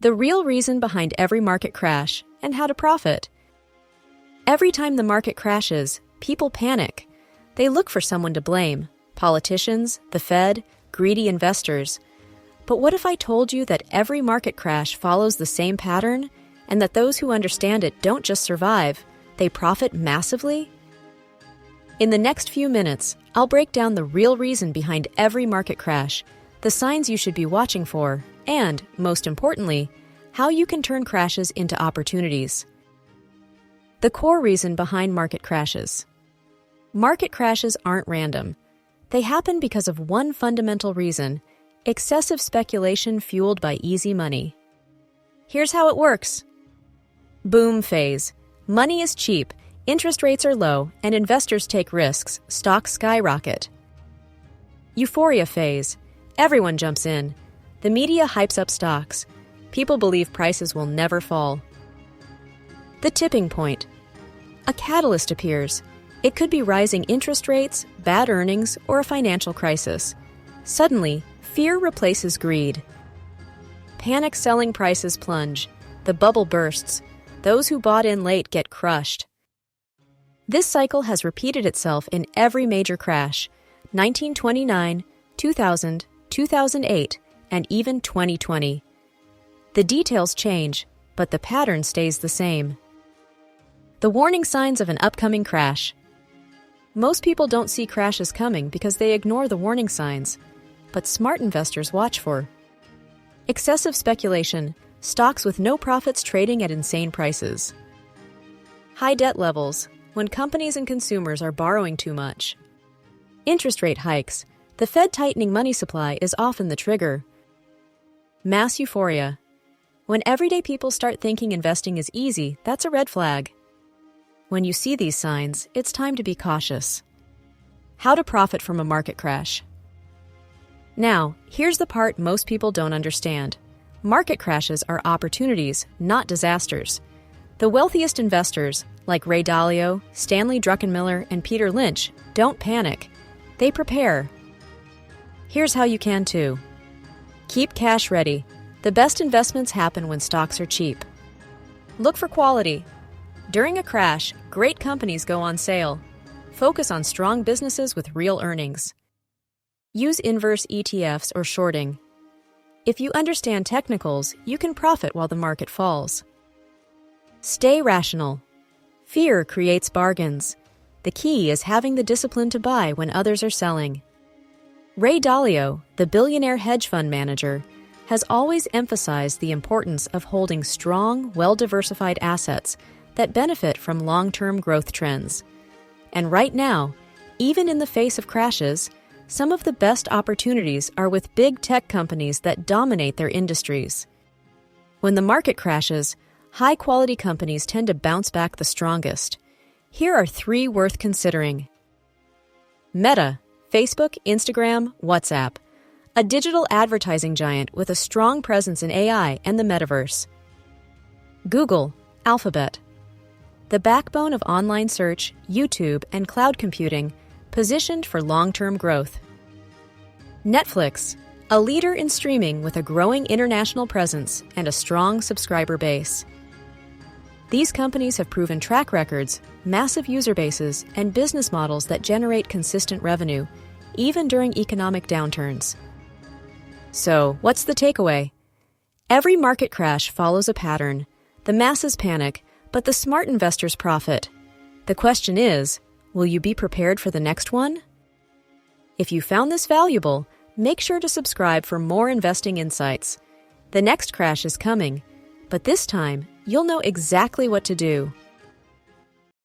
The real reason behind every market crash and how to profit. Every time the market crashes, people panic. They look for someone to blame: politicians, the Fed, greedy investors. But what if I told you that every market crash follows the same pattern, and that those who understand it don't just survive, they profit massively? In the next few minutes, I'll break down the real reason behind every market crash, the signs you should be watching for, and, most importantly, how you can turn crashes into opportunities. The core reason behind market crashes. Market crashes aren't random. They happen because of one fundamental reason: excessive speculation fueled by easy money. Here's how it works. Boom phase. Money is cheap, interest rates are low, and investors take risks. Stocks skyrocket. Euphoria phase. Everyone jumps in. The media hypes up stocks. People believe prices will never fall. The tipping point. A catalyst appears. It could be rising interest rates, bad earnings, or a financial crisis. Suddenly, fear replaces greed. Panic selling prices plunge. The bubble bursts. Those who bought in late get crushed. This cycle has repeated itself in every major crash: 1929, 2000, 2008, and even 2020. The details change, but the pattern stays the same. The warning signs of an upcoming crash. Most people don't see crashes coming because they ignore the warning signs, but smart investors watch for excessive speculation, stocks with no profits trading at insane prices. High debt levels, when companies and consumers are borrowing too much. Interest rate hikes, the Fed tightening money supply is often the trigger. Mass euphoria, when everyday people start thinking investing is easy, that's a red flag. When you see these signs, it's time to be cautious. How to profit from a market crash. Now, here's the part most people don't understand. Market crashes are opportunities, not disasters. The wealthiest investors, like Ray Dalio, Stanley Druckenmiller, and Peter Lynch, don't panic. They prepare. Here's how you can too. Keep cash ready. The best investments happen when stocks are cheap. Look for quality. During a crash, great companies go on sale. Focus on strong businesses with real earnings. Use inverse ETFs or shorting. If you understand technicals, you can profit while the market falls. Stay rational. Fear creates bargains. The key is having the discipline to buy when others are selling. Ray Dalio, the billionaire hedge fund manager, has always emphasized the importance of holding strong, well-diversified assets that benefit from long-term growth trends. And right now, even in the face of crashes, some of the best opportunities are with big tech companies that dominate their industries. When the market crashes, high-quality companies tend to bounce back the strongest. Here are 3 worth considering. Meta, Facebook, Instagram, WhatsApp, a digital advertising giant with a strong presence in AI and the metaverse. Google, Alphabet, the backbone of online search, YouTube, and cloud computing, positioned for long-term growth. Netflix, a leader in streaming with a growing international presence and a strong subscriber base. These companies have proven track records, massive user bases, and business models that generate consistent revenue, even during economic downturns. So, what's the takeaway? Every market crash follows a pattern. The masses panic, but the smart investors profit. The question is, will you be prepared for the next one? If you found this valuable, make sure to subscribe for more investing insights. The next crash is coming, but this time, you'll know exactly what to do.